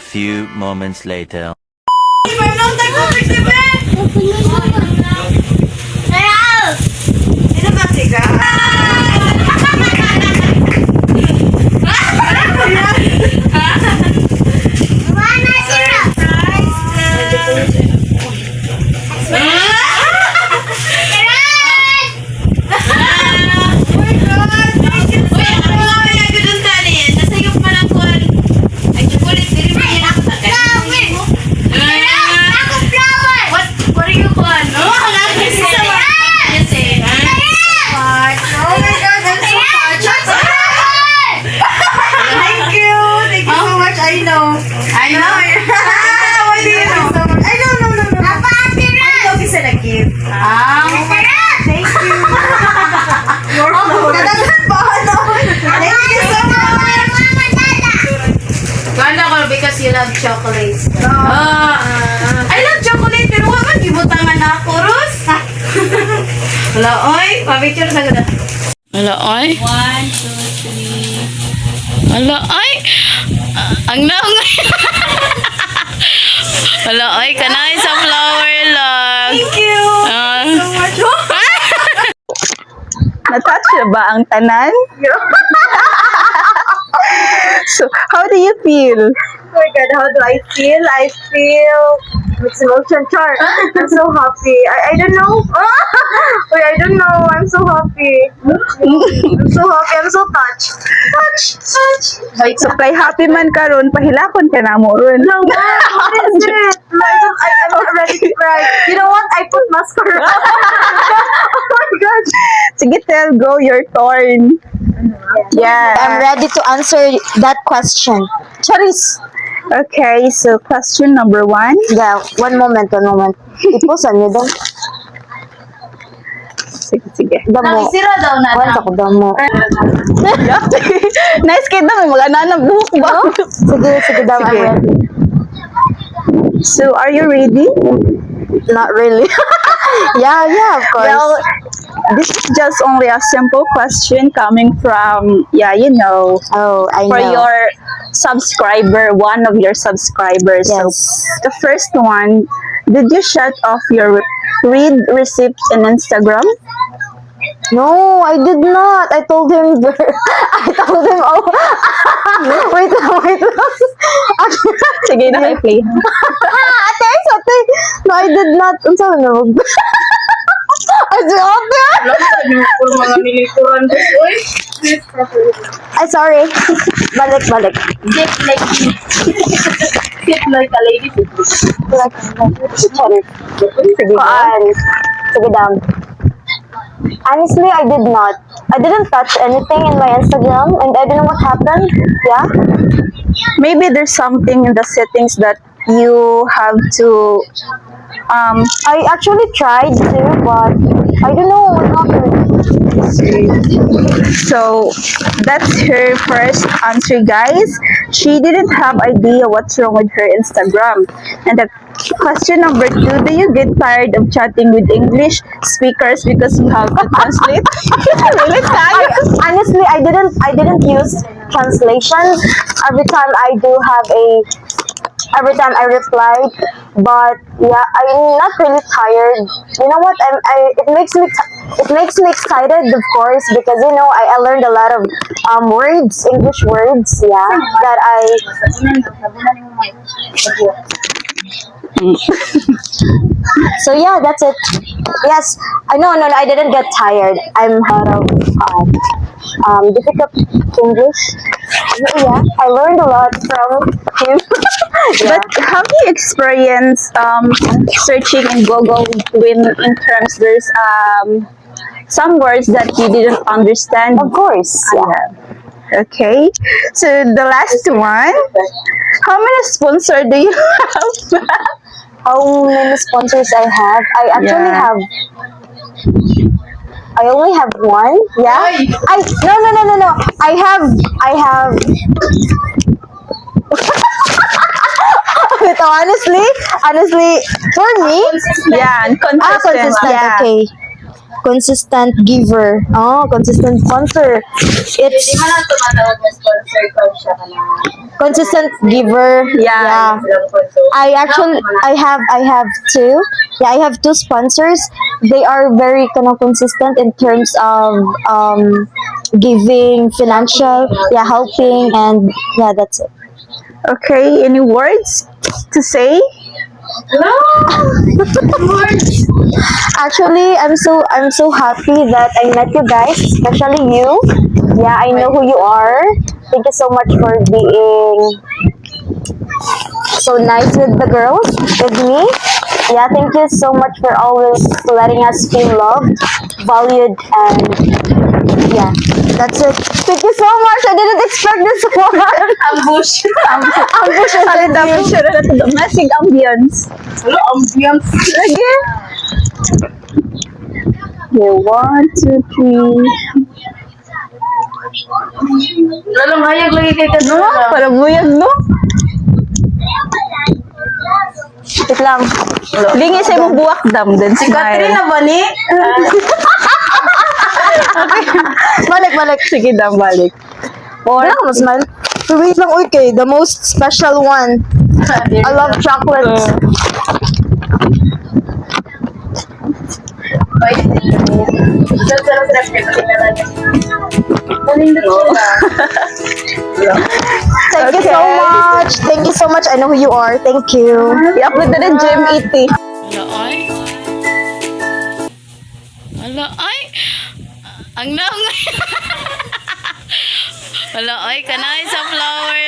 few moments later. Because you love chocolates. I love chocolate, pero wag man gibutangan na ako, Ros. Wala, oy. Pa-picture sa ganda. Wala, ay. 1, 2, 3. Wala, ay. Ang naong. Wala, ay. Kanay sa flower lang. Thank you. So much. Natouch na ba ang tanan? So, how do you feel? Oh my God, how do I feel? I feel mixed emotion, Char. I'm so happy. I don't know. Wait, I don't know. I'm so happy. I'm so happy. I'm so touched. Touch. So, kay happy man karon pahilakon ka na mo ron. No, what is it? I'm not ready to cry. You know what? I put mascara. Oh my God. Sige, tell, go, your turn. Yeah. I'm ready to answer that question. Charis. Okay, so question number 1. Yeah, one moment. Ipusan niyo daw. Sige. Damo. Sira daw na. Wala ko damo. Nice kid na, may mga nanang buhok ba? Sige daw. I'm Sige. ready. So, are you ready? Not really. yeah, of course. Well, this is just only a simple question coming from, oh, I for know. your subscriber, one of your subscribers. Yes. So, the first one, did you shut off your read receipts in Instagram? No, I did not. I told him. Oh, wait lang. Sige na, i-play. Ate. No, I did not. Unsa na wag. I did not. Ay, sorry. Balik. Sit like a lady. Sige, Sige, dam. Honestly, I did not. I didn't touch anything in my Instagram, and I don't know what happened. Yeah. Maybe there's something in the settings that you have to I actually tried to, but I don't know what happened. So that's her first answer, guys. She didn't have idea what's wrong with her Instagram. And the question number 2, do you get tired of chatting with English speakers because you have to translate? Really tired? Honestly, I didn't use translation. Every time I replied, but yeah, I'm not really tired. You know what? It makes me excited, of course, because I learned a lot of words, English words, yeah, that So yeah, that's it. Yes, no, I didn't get tired. I'm out of difficult English. Yeah, I learned a lot from him. Yeah. But have you experienced searching in Google when in terms there's some words that you didn't understand? Of course, yeah. Okay, so the last one, how many sponsors do you have? How many sponsors I have? I actually Yeah. have. I only have one. Yeah. No. I have. Ito, honestly, for me, Yeah, and consistent. consistent. Yeah. Okay. consistent giver. Oh, consistent sponsor. It's Di man lang tumatawag na sponsor ko siya ka na. consistent giver. Yeah. I have two. Yeah, I have two sponsors. They are very kind of consistent in terms of giving financial, yeah, helping, and yeah, that's it. Okay, any words to say? Actually, I'm so happy that I met you guys, especially you. Yeah, I know who you are. Thank you so much for being so nice with the girls, with me. Yeah, thank you so much for always letting us feel loved, valued, and yeah, that's it. Thank you so much. I didn't expect this one. Ambush. Ambush is Sabi dapat siya na ito. Masig ambience. Hello, ambience. Lagi. Okay, 1, 2, 3. Lalong hayag lagi kay No, Kadula. para buyag, no? Wait lang. Lingi sa imong buwak dam, then Si Catherine smile. na ba ni? Balik. Sige dam, balik. Wala ka smile. Wait lang, okay. The most special one. I love chocolates. Sarap-sarap kay Kadula. Thank you so much. Thank you so much. I know who you are. Thank you. I-upload na rin GM80. Hala ay. Ang naong. Hala ay kanay sa flower